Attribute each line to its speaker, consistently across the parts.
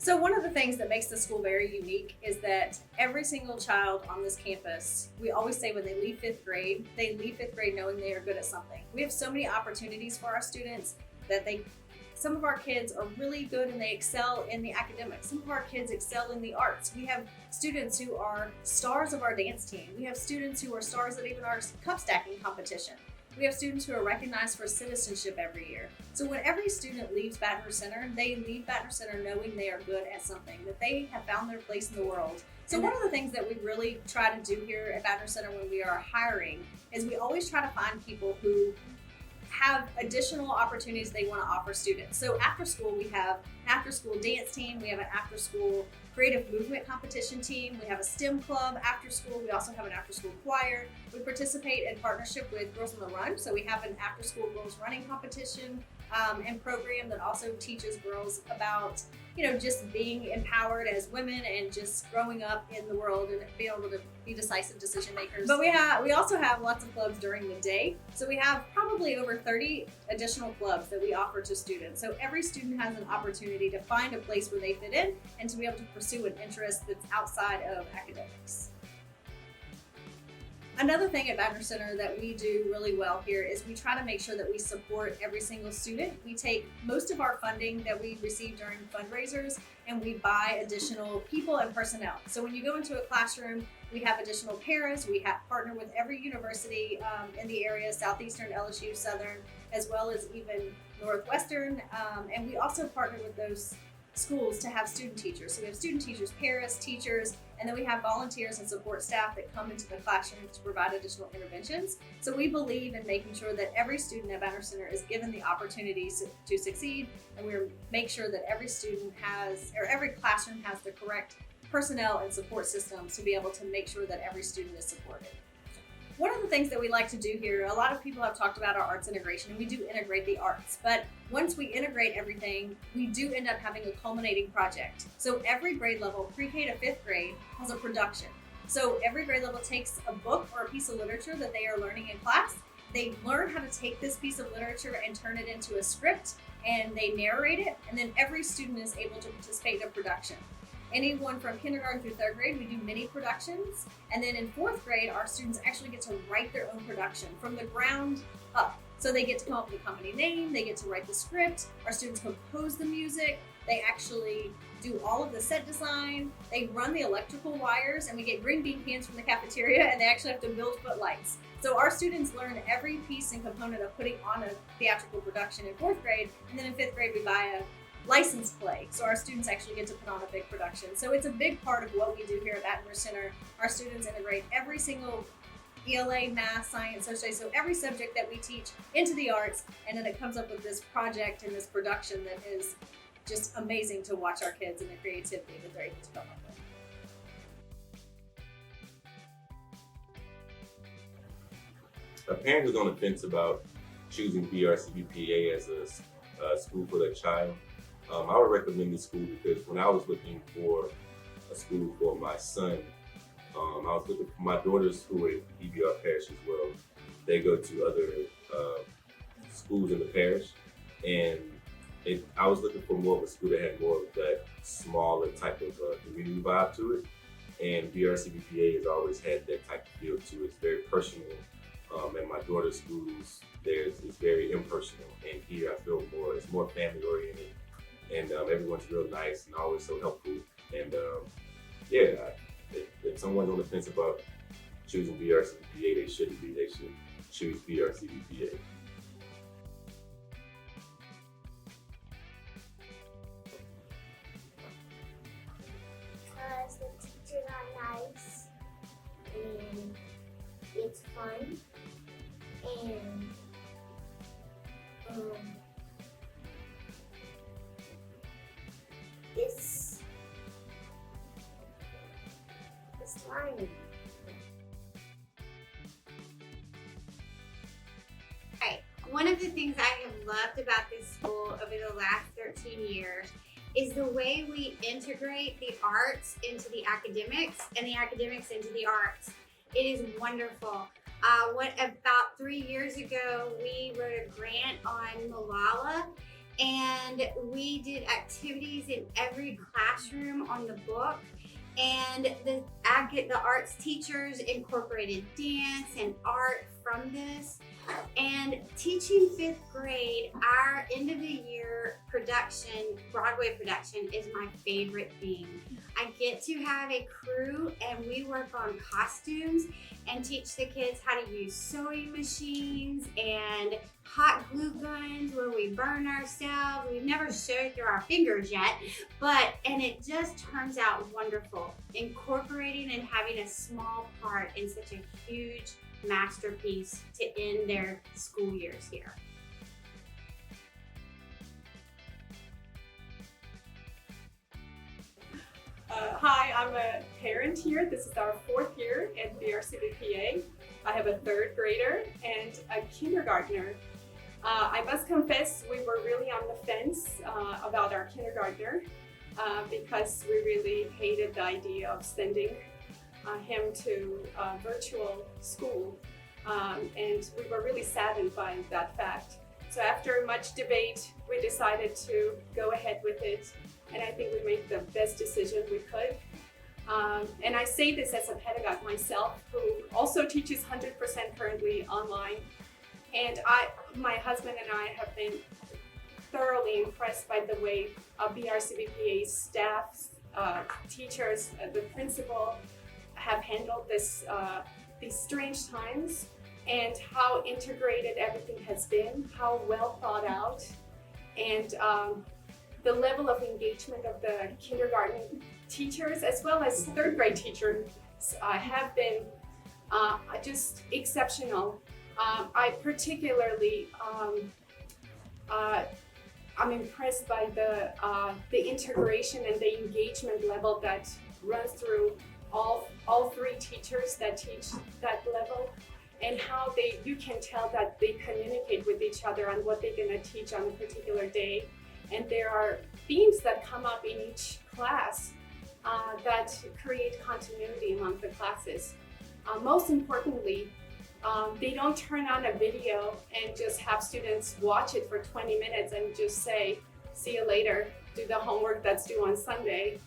Speaker 1: So one of the things that makes the school very unique is that every single child on this campus, we always say when they leave fifth grade, they leave fifth grade knowing they are good at something. We have so many opportunities for our students that some of our kids are really good and they excel in the academics. Some of our kids excel in the arts. We have students who are stars of our dance team. We have students who are stars at even our cup stacking competition. We have students who are recognized for citizenship every year. So when every student leaves Baton Rouge Center, they leave Baton Rouge Center knowing they are good at something, that they have found their place in the world. So one of the things that we really try to do here at Baton Rouge Center when we are hiring is we always try to find people who have additional opportunities they want to offer students. So after school, we have an after school dance team, we have an after school creative movement competition team, we have a STEM club after school, we also have an after school choir. We participate in partnership with Girls on the Run, so we have an after school girls running competition and program that also teaches girls about just being empowered as women and just growing up in the world and being able to be decisive decision makers. But we also have lots of clubs during the day. So we have probably over 30 additional clubs that we offer to students. So every student has an opportunity to find a place where they fit in and to be able to pursue an interest that's outside of academics. Another thing at Baton Rouge Center that we do really well here is we try to make sure that we support every single student. We take most of our funding that we receive during fundraisers and we buy additional people and personnel. So when you go into a classroom, we have additional paras. We have partner with every university in the area, Southeastern, LSU, Southern, as well as even Northwestern. And we also partner with those schools to have student teachers. So we have student teachers, paras, teachers, and then we have volunteers and support staff that come into the classroom to provide additional interventions. So we believe in making sure that every student at Baton Rouge Center is given the opportunities to succeed, and we make sure that every student every classroom has the correct personnel and support systems to be able to make sure that every student is supported. One of the things that we like to do here, a lot of people have talked about our arts integration, and we do integrate the arts, but once we integrate everything, we do end up having a culminating project. So every grade level, pre-K to fifth grade, has a production. So every grade level takes a book or a piece of literature that they are learning in class. They learn how to take this piece of literature and turn it into a script, and they narrate it, and then every student is able to participate in a production. Anyone from kindergarten through third grade, we do mini productions. And then in fourth grade, our students actually get to write their own production from the ground up. So they get to come up with a company name, they get to write the script, our students compose the music, they actually do all of the set design, they run the electrical wires, and we get green bean cans from the cafeteria, and they actually have to build footlights. So our students learn every piece and component of putting on a theatrical production in fourth grade, and then in fifth grade we buy a licensed play, so our students actually get to put on a big production. So it's a big part of what we do here at Baton Rouge Center. Our students integrate every single ELA, math, science, social studies, so every subject that we teach into the arts, and then it comes up with this project and this production that is just amazing to watch our kids and the creativity that they're able to come up with.
Speaker 2: A parent who's on the fence about choosing BRCVPA as a school for their child, I would recommend this school because when I was looking for a school for my son, I was looking for my daughters who are in EBR parish as well. They go to other schools in the parish, and I was looking for more of a school that had more of that smaller type of community vibe to it. And BRCVPA has always had that type of feel to it. It's very personal. And my daughter's schools, it's very impersonal. And here I feel it's more family oriented. And everyone's real nice and always so helpful. And if someone's on the fence about choosing BRCVPA, they shouldn't be. They should choose BRCVPA.
Speaker 3: Because the teachers are nice and it's fun and it's learning.
Speaker 4: Right. One of the things I have loved about this school over the last 13 years is the way we integrate the arts into the academics and the academics into the arts. It is wonderful. About 3 years ago, we wrote a grant on Malala, and we did activities in every classroom on the book. And the arts teachers incorporated dance and art from this. And teaching 5th grade, our end of the year production, Broadway production, is my favorite thing. I get to have a crew and we work on costumes and teach the kids how to use sewing machines and hot glue guns where we burn ourselves. We've never sewed through our fingers yet, and it just turns out wonderful. Incorporating and having a small part in such a huge masterpiece to end their school years here.
Speaker 5: Hi, I'm a parent here. This is our 4th year at BRCVPA. I have a 3rd grader and a kindergartner. I must confess we were really on the fence about our kindergartner because we really hated the idea of sending him to virtual school, and we were really saddened by that fact. So after much debate, we decided to go ahead with it, and I think we made the best decision we could. And I say this as a pedagogue myself, who also teaches 100% currently online. And my husband and I have been thoroughly impressed by the way BRCVPA staff, teachers, the principal have handled these strange times, and how integrated everything has been, how well thought out, and the level of engagement of the kindergarten teachers as well as 3rd grade teachers have been just exceptional. I particularly I'm impressed by the integration and the engagement level that runs through all 3 teachers that teach that level, and how you can tell that they communicate with each other on what they're going to teach on a particular day. And there are themes that come up in each class that create continuity among the classes. Most importantly, they don't turn on a video and just have students watch it for 20 minutes and just say, see you later, do the homework that's due on Sunday.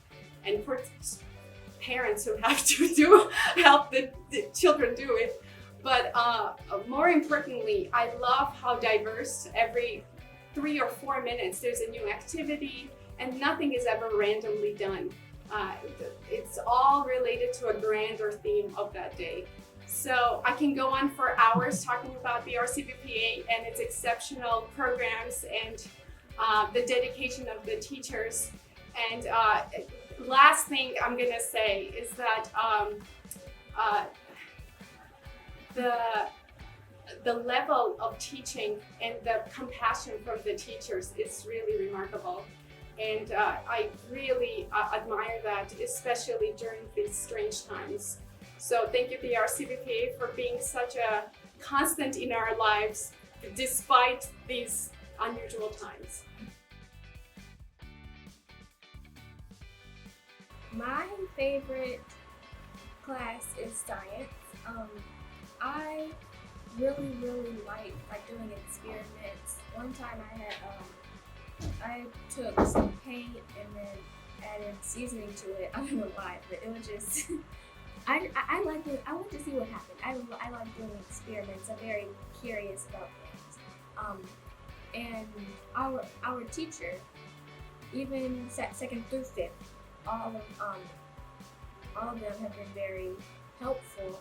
Speaker 5: And for parents who have to help the children do it. But more importantly, I love how diverse. Every 3 or 4 minutes there's a new activity, and nothing is ever randomly done. It's all related to a grander theme of that day. So I can go on for hours talking about BRCVPA and its exceptional programs and the dedication of the teachers. And last thing I'm gonna say is that the level of teaching and the compassion from the teachers is really remarkable. And I really admire that, especially during these strange times. So thank you, BRCVPA, for being such a constant in our lives despite these unusual times.
Speaker 3: My favorite class is science. I really like doing experiments. One time I took some paint and then added seasoning to it. I don't know why, but it was just I like it. I want to see what happened. I like doing experiments. I'm very curious about things. And our teacher, even 2nd through 5th, all of them have been very helpful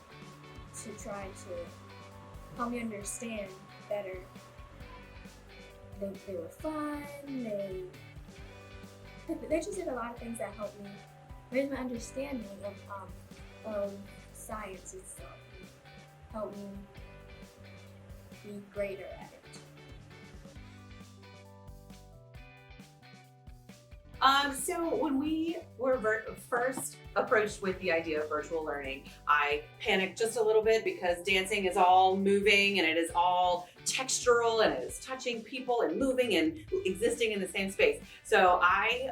Speaker 3: to try to help me understand better. They were fun. They just did a lot of things that helped me raise my understanding of science itself, help me be greater at it.
Speaker 6: So when we were first approached with the idea of virtual learning, I panicked just a little bit because dancing is all moving and it is all textural and it is touching people and moving and existing in the same space. So I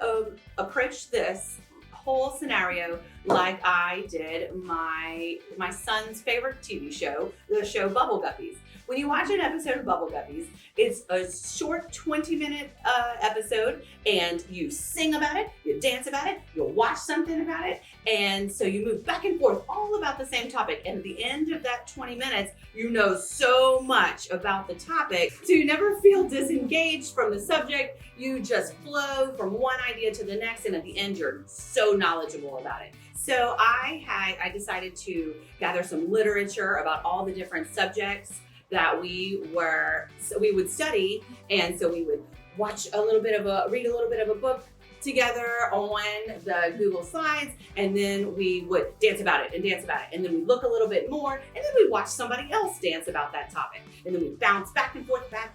Speaker 6: approached this whole scenario like I did my son's favorite TV show, the show Bubble Guppies, when you watch an episode of Bubble Guppies, it's a short 20-minute episode, and you sing about it, you dance about it, you'll watch something about it, and so you move back and forth all about the same topic. And at the end of that 20 minutes, you know so much about the topic, so you never feel disengaged from the subject. You just flow from one idea to the next, and at the end, you're so knowledgeable about it. So I decided to gather some literature about all the different subjects that we would study, and so we would read a little bit of a book together on the Google Slides, and then we would dance about it, and then we look a little bit more, and then we watch somebody else dance about that topic, and then we bounce back and forth about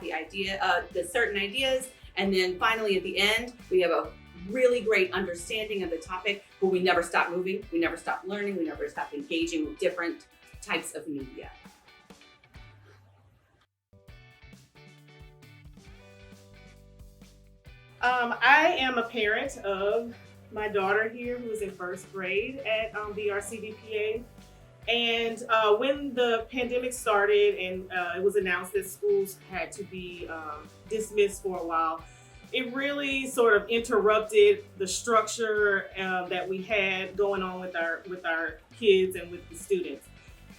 Speaker 6: the certain ideas, and then finally at the end we have a really great understanding of the topic, but we never stop moving, we never stop learning, we never stop engaging with different types of media.
Speaker 7: I am a parent of my daughter here who is in first grade at BRCVPA. And when the pandemic started and it was announced that schools had to be dismissed for a while, it really sort of interrupted the structure that we had going on with our kids and with the students.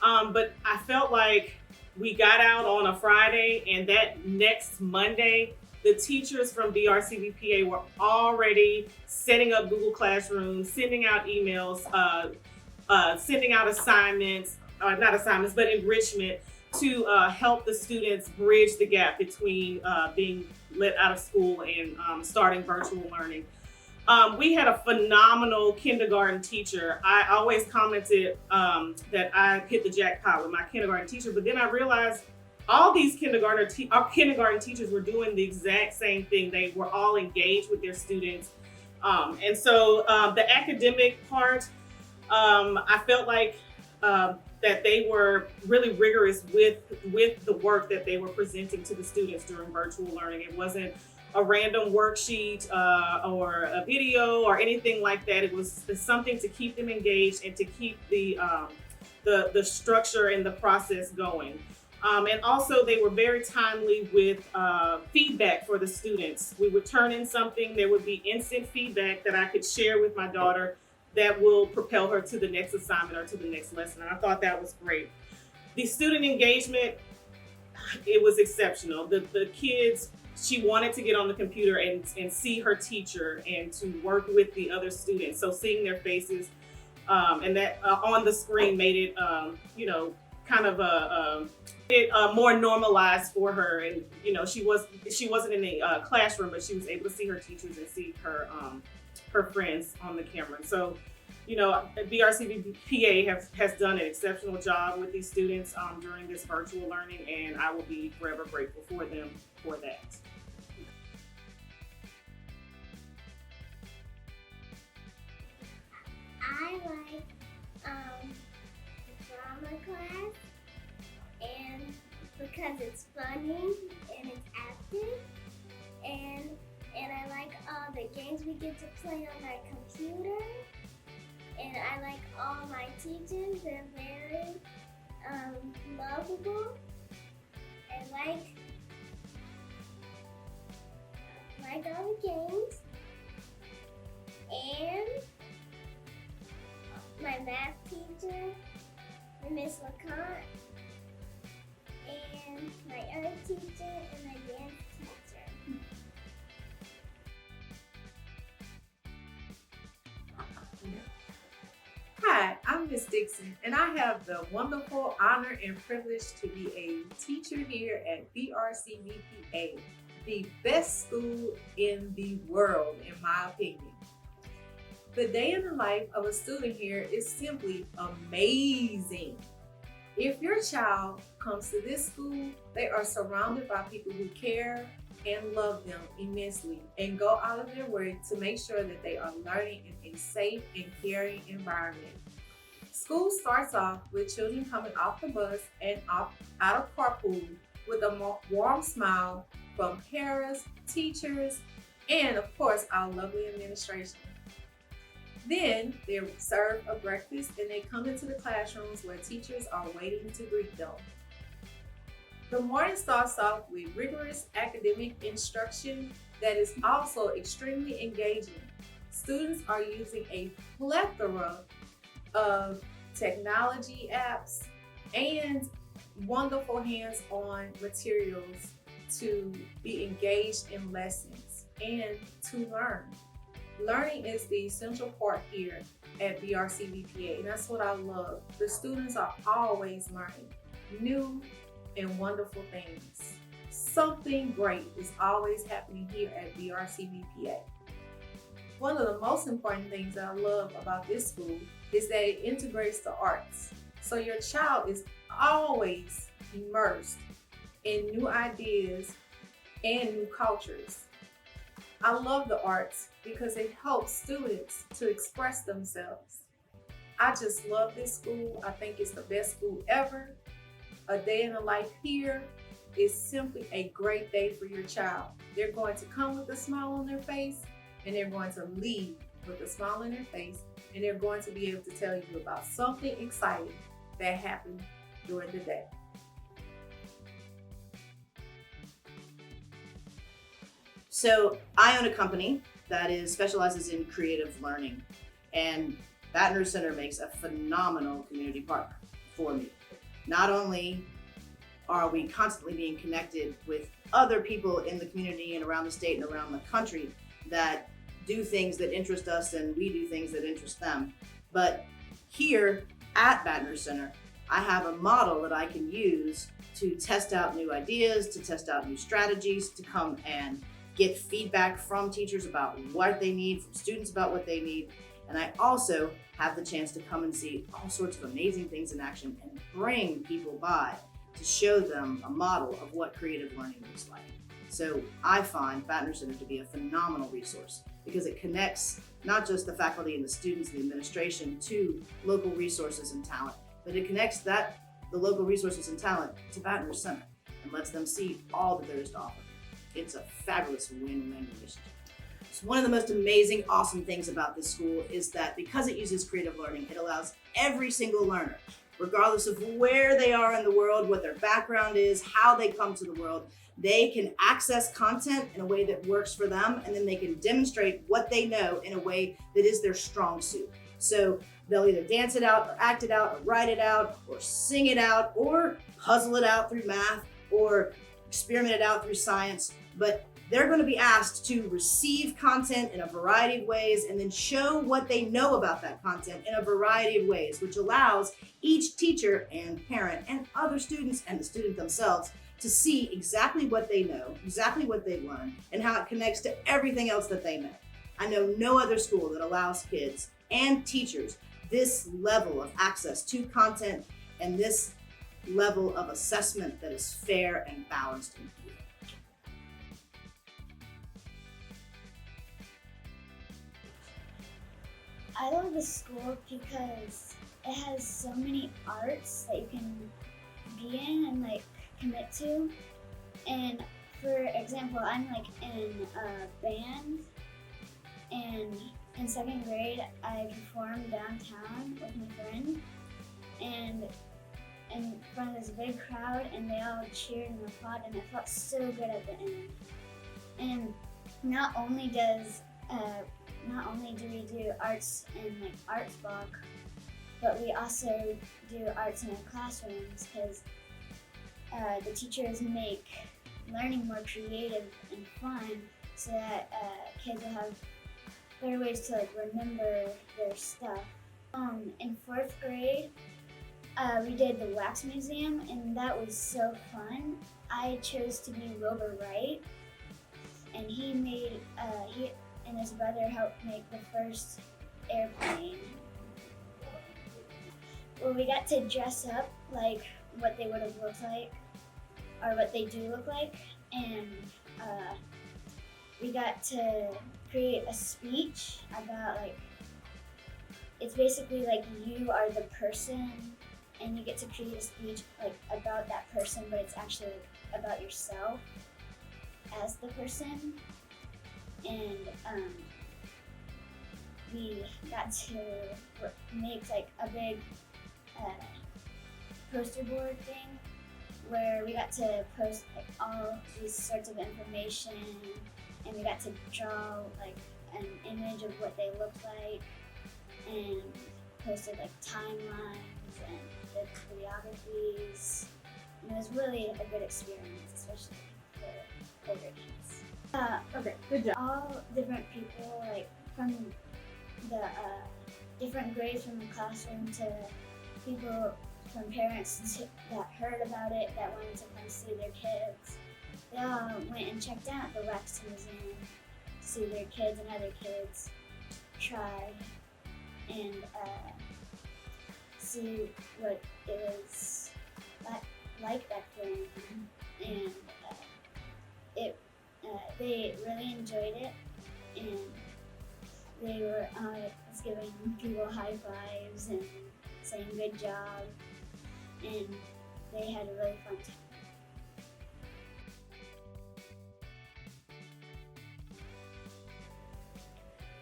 Speaker 7: But I felt like we got out on a Friday, and that next Monday, the teachers from BRCVPA were already setting up Google Classroom, sending out emails, sending out assignments, not assignments, but enrichment to help the students bridge the gap between being let out of school and starting virtual learning. We had a phenomenal kindergarten teacher. I always commented that I hit the jackpot with my kindergarten teacher, but then I realized all these our kindergarten teachers were doing the exact same thing. They were all engaged with their students. And so the academic part, I felt like that they were really rigorous with the work that they were presenting to the students during virtual learning. It wasn't a random worksheet or a video or anything like that. It was something to keep them engaged and to keep the structure and the process going. And also they were very timely with feedback for the students. We would turn in something, there would be instant feedback that I could share with my daughter that will propel her to the next assignment or to the next lesson. And I thought that was great. The student engagement, it was exceptional. The kids, she wanted to get on the computer and see her teacher and to work with the other students. So seeing their faces and that on the screen made it, kind of more normalized for her. And she wasn't in the classroom, but she was able to see her teachers and see her friends on the camera. So, BRCVPA has done an exceptional job with these students during this virtual learning, and I will be forever grateful for them for that.
Speaker 3: I like drama class, and because it's funny and it's active, and I like all the games we get to play on my computer, and I like all my teachers. They're very lovable. I like all the games, and my math teacher, Miss LeConte, and my art teacher, and my dance teacher.
Speaker 8: Hi, I'm Miss Dixon, and I have the wonderful honor and privilege to be a teacher here at BRCVPA, the best school in the world, in my opinion. The day in the life of a student here is simply amazing. If your child comes to this school, they are surrounded by people who care and love them immensely and go out of their way to make sure that they are learning in a safe and caring environment. School starts off with children coming off the bus and out of carpool with a warm smile from parents, teachers, and of course our lovely administration. Then they're served a breakfast and they come into the classrooms where teachers are waiting to greet them. The morning starts off with rigorous academic instruction that is also extremely engaging. Students are using a plethora of technology apps and wonderful hands-on materials to be engaged in lessons and to learn. Learning is the essential part here at BRCVPA, and that's what I love. The students are always learning new and wonderful things. Something great is always happening here at BRCVPA. One of the most important things that I love about this school is that it integrates the arts. So your child is always immersed in new ideas and new cultures. I love the arts because it helps students to express themselves. I just love this school. I think it's the best school ever. A day in the life here is simply a great day for your child. They're going to come with a smile on their face, and they're going to leave with a smile on their face, and they're going to be able to tell you about something exciting that happened during the day.
Speaker 9: So I own a company that specializes in creative learning, and Baton Rouge Center makes a phenomenal community partner for me. Not only are we constantly being connected with other people in the community and around the state and around the country that do things that interest us and we do things that interest them, but here at Baton Rouge Center, I have a model that I can use to test out new ideas, to test out new strategies, to come and get feedback from teachers about what they need, from students about what they need. And I also have the chance to come and see all sorts of amazing things in action and bring people by to show them a model of what creative learning looks like. So I find Baton Rouge Center to be a phenomenal resource because it connects not just the faculty and the students and the administration to local resources and talent, but it connects the local resources and talent to Baton Rouge Center and lets them see all that there is to offer. It's a fabulous win-win relationship. So one of the most amazing, awesome things about this school is that because it uses creative learning, it allows every single learner, regardless of where they are in the world, what their background is, how they come to the world, they can access content in a way that works for them, and then they can demonstrate what they know in a way that is their strong suit. So they'll either dance it out or act it out or write it out or sing it out or puzzle it out through math or experiment it out through science, but they're going to be asked to receive content in a variety of ways and then show what they know about that content in a variety of ways, which allows each teacher and parent and other students and the student themselves to see exactly what they know, exactly what they've learned, and how it connects to everything else that they know. I know no other school that allows kids and teachers this level of access to content and this level of assessment that is fair and balanced and equal.
Speaker 3: I love the school because it has so many arts that you can be in and like commit to. And for example, I'm like in a band, and in second grade I performed downtown with my friend and in front of this big crowd, and they all cheered and applauded, and I felt so good at the end. And not only do we do arts in like arts block, but we also do arts in our classrooms because the teachers make learning more creative and fun, so that kids will have better ways to like remember their stuff. In fourth grade, we did the wax museum, and that was so fun. I chose to be Wilbur Wright, and he and his brother helped make the first airplane. Well, we got to dress up like what they would have looked like, or what they do look like, and we got to create a speech about like, it's basically like you are the person, and you get to create a speech like about that person, but it's actually like, about yourself as the person. And we got to make like a big poster board thing where we got to post like all these sorts of information, and we got to draw like an image of what they looked like, and posted like timelines and the choreographies. And it was really a good experience, especially for older kids.
Speaker 10: Okay, good job.
Speaker 3: All different people, like from the different grades from the classroom to people from parents that heard about it, that wanted to come see their kids. They all went and checked out the Wax Museum to see their kids and other kids try and see what it was like back then. And they really enjoyed it, and they were was giving people high fives and saying good job, and they had a really fun time.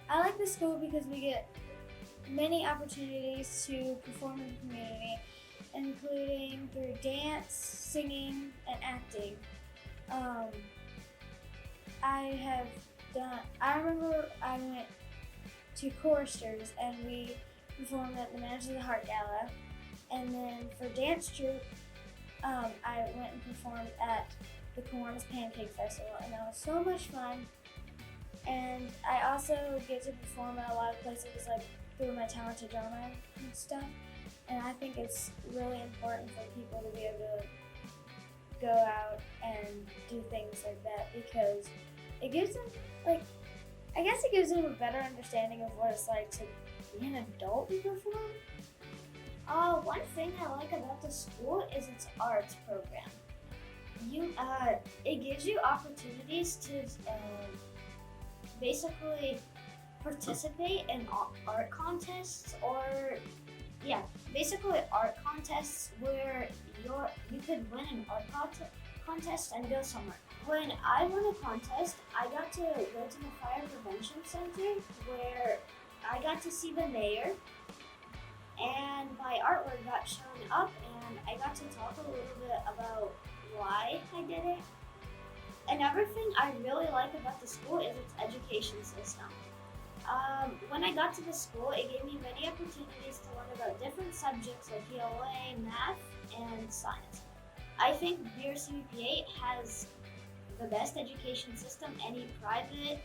Speaker 3: I like the school because we get many opportunities to perform in the community, including through dance, singing, and acting. I remember I went to choristers and we performed at the Manners of the Heart Gala. And then for dance troupe, I went and performed at the Kiwanis Pancake Festival, and that was so much fun. And I also get to perform at a lot of places, like through my talented drama and stuff. And I think it's really important for people to be able to go out and do things like that, because it gives them, like, I guess it gives them a better understanding of what it's like to be an adult and perform. One thing I like about the school is its arts program. It gives you opportunities to basically participate in art contests, or basically art contests where you could win an art contest and go somewhere. When I won a contest, I got to go to the Fire Prevention Center where I got to see the mayor, and my artwork got shown up, and I got to talk a little bit about why I did it. Another thing I really like about the school is its education system. When I got to the school, it gave me many opportunities to learn about different subjects like ELA, math, and science. I think BRCVPA has the best education system any private,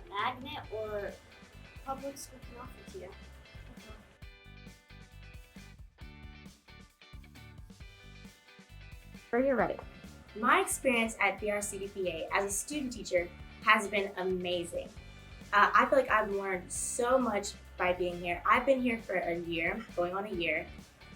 Speaker 3: magnet, or public school can offer to you.
Speaker 10: Are you ready?
Speaker 11: My experience at BRCVPA as a student teacher has been amazing. I feel like I've learned so much by being here. I've been here for a year, going on a year,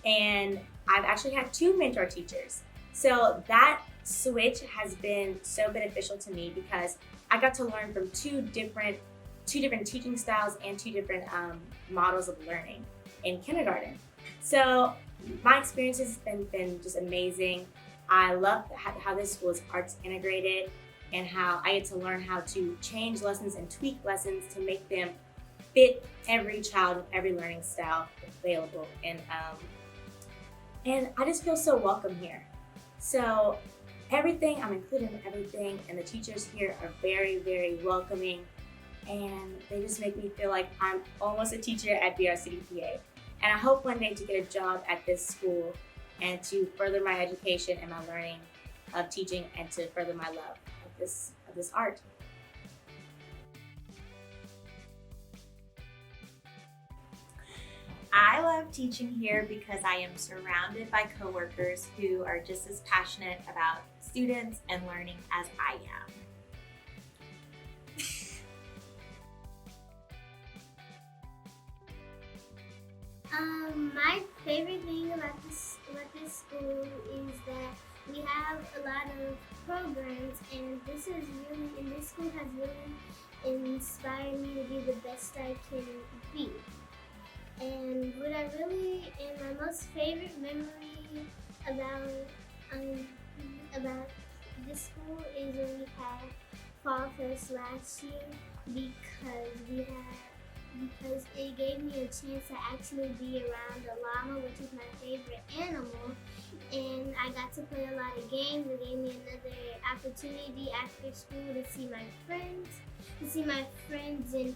Speaker 11: and I've actually had 2 mentor teachers. So that switch has been so beneficial to me because I got to learn from two different teaching styles and 2 different models of learning in kindergarten. So my experience has been just amazing. I love how this school is arts integrated, and how I get to learn how to change lessons and tweak lessons to make them fit every child with every learning style available. And I just feel so welcome here. So I'm included in everything, and the teachers here are very, very welcoming, and they just make me feel like I'm almost a teacher at BRCVPA. And I hope one day to get a job at this school and to further my education and my learning of teaching, and to further my love of this art.
Speaker 12: I love teaching here because I am surrounded by coworkers who are just as passionate about students and learning as I am.
Speaker 13: My favorite thing about this school is that we have a lot of programs, and this school has really inspired me to be the best I can be. And my most favorite memory about this school is when we had Fall Fest last year, because it gave me a chance to actually be around a llama, which is my favorite animal, and I got to play a lot of games. It gave me another opportunity after school to see my friends, and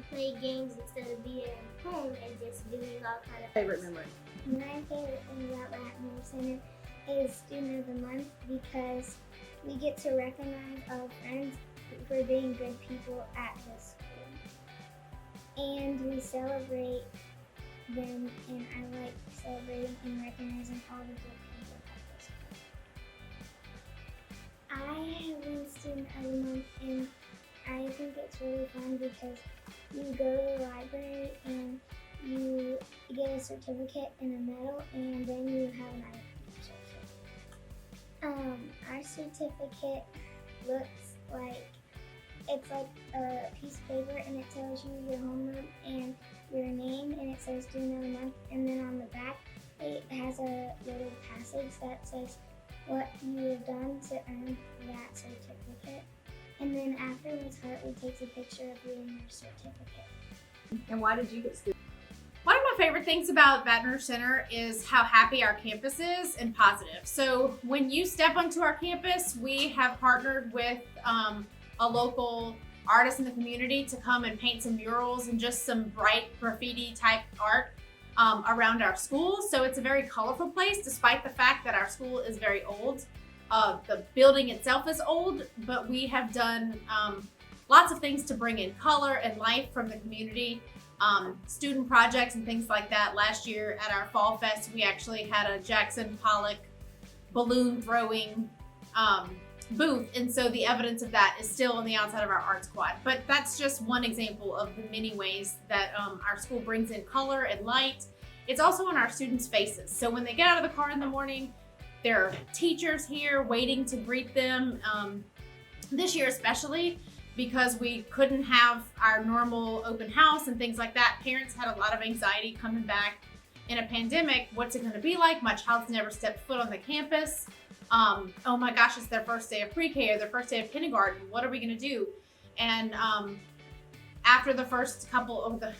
Speaker 13: play games instead of being at home and just doing all kind of
Speaker 9: Favorite memory?
Speaker 13: My favorite thing about Latin Center is Student of the Month because we get to recognize our friends for being good people at this school. And we celebrate them, and I like celebrating and recognizing all the good people at this school. I have been Student of the Month, and I think it's really fun because you go to the library and you get a certificate and a medal, and then you have an certificate. Our certificate looks like it's like a piece of paper, and it tells you your homeroom and your name, and it says Student of the Month, and then on the back it has a little passage that says what you have done to earn that certificate. And then afterwards, Hartley takes a picture of you and your certificate.
Speaker 8: And why did you get student?
Speaker 10: One of my favorite things about Baton Rouge Center is how happy our campus is and positive. So when you step onto our campus, we have partnered with a local artist in the community to come and paint some murals and just some bright graffiti type art around our school. So it's a very colorful place, despite the fact that our school is very old. The building itself is old, but we have done lots of things to bring in color and life from the community. Student projects and things like that. Last year at our Fall Fest, we actually had a Jackson Pollock balloon throwing booth, and so the evidence of that is still on the outside of our art squad. But that's just one example of the many ways that our school brings in color and light. It's also on our students' faces. So when they get out of the car in the morning, there are teachers here waiting to greet them. This year especially, because we couldn't have our normal open house and things like that, parents had a lot of anxiety coming back in a pandemic. What's it going to be like? My child's never stepped foot on the campus. Oh my gosh, it's their first day of pre-K or their first day of kindergarten. What are we going to do? And after the first couple of the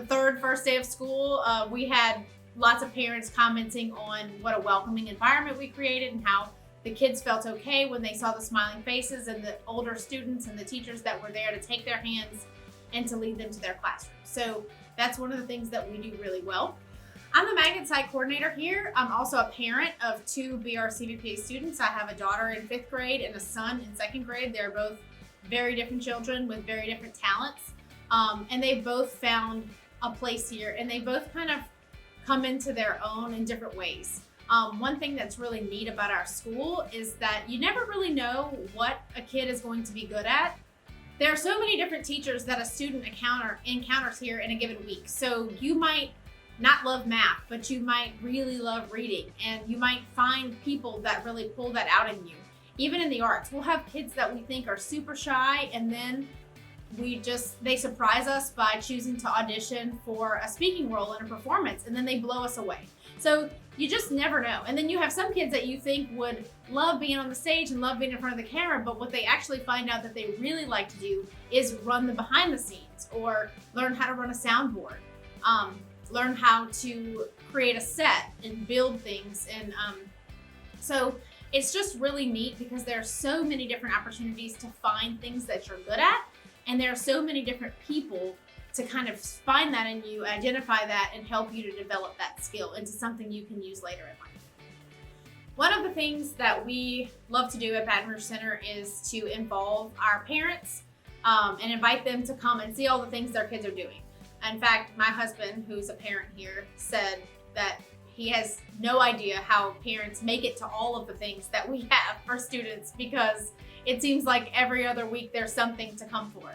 Speaker 10: third first day of school, we had lots of parents commenting on what a welcoming environment we created and how the kids felt okay when they saw the smiling faces and the older students and the teachers that were there to take their hands and to lead them to their classroom. So that's one of the things that we do really well. I'm the Magnet Site Coordinator here. I'm also a parent of 2 BRCVPA students. I have a daughter in 5th grade and a son in 2nd grade. They're both very different children with very different talents. And they both found a place here, and they both kind of come into their own in different ways. One thing that's really neat about our school is that you never really know what a kid is going to be good at. There are so many different teachers that a student encounters here in a given week. So you might not love math, but you might really love reading, and you might find people that really pull that out in you. Even in the arts, we'll have kids that we think are super shy, and then they surprise us by choosing to audition for a speaking role in a performance, and then they blow us away. So you just never know. And then you have some kids that you think would love being on the stage and love being in front of the camera, but what they actually find out that they really like to do is run the behind the scenes or learn how to run a soundboard, learn how to create a set and build things. And so it's just really neat because there are so many different opportunities to find things that you're good at. And there are so many different people to kind of find that in you, identify that, and help you to develop that skill into something you can use later in life. One of the things that we love to do at Baton Rouge Center is to involve our parents and invite them to come and see all the things their kids are doing. In fact, my husband, who's a parent here, said that he has no idea how parents make it to all of the things that we have for students, because it seems like every other week there's something to come for.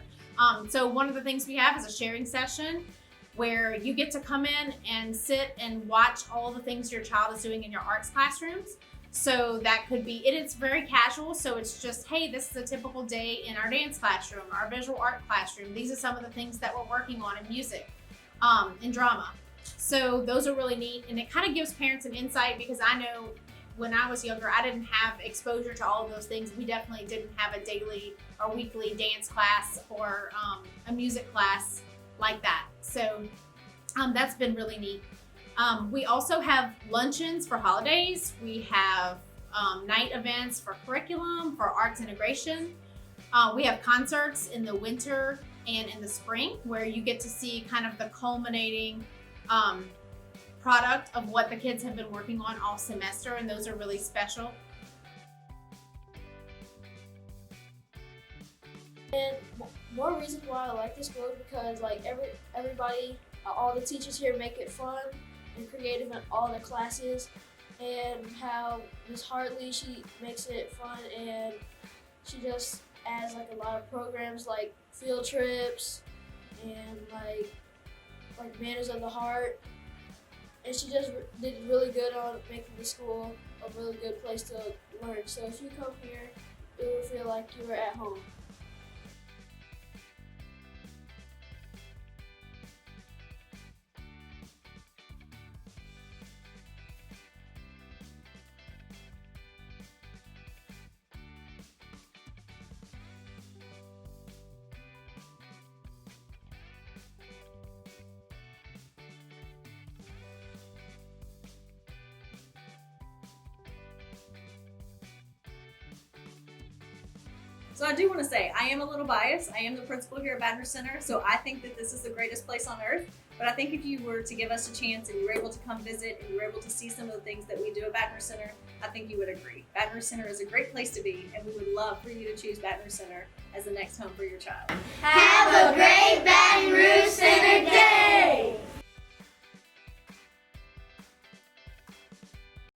Speaker 10: So one of the things we have is a sharing session where you get to come in and sit and watch all the things your child is doing in your arts classrooms. So that could be, it's very casual. So it's just, hey, this is a typical day in our dance classroom, our visual art classroom. These are some of the things that we're working on in music, in drama. So those are really neat. And it kind of gives parents an insight, because I know when I was younger, I didn't have exposure to all of those things. We definitely didn't have a daily or weekly dance class or a music class like that. So that's been really neat. We also have luncheons for holidays. We have night events for curriculum, for arts integration. We have concerts in the winter and in the spring where you get to see kind of the culminating product of what the kids have been working on all semester, and those are really special.
Speaker 14: And more reasons why I like this school is because like everybody, all the teachers here make it fun and creative in all the classes, and how Miss Hartley, she makes it fun, and she just adds like a lot of programs like field trips and like Manners of the Heart, and she just did really good on making the school a really good place to learn. So if you come here, you will feel like you were at home.
Speaker 1: So I do want to say, I am a little biased. I am the principal here at Baton Rouge Center, so I think that this is the greatest place on earth. But I think if you were to give us a chance and you were able to come visit and you were able to see some of the things that we do at Baton Rouge Center, I think you would agree. Baton Rouge Center is a great place to be, and we would love for you to choose Baton Rouge Center as the next home for your child.
Speaker 4: Have a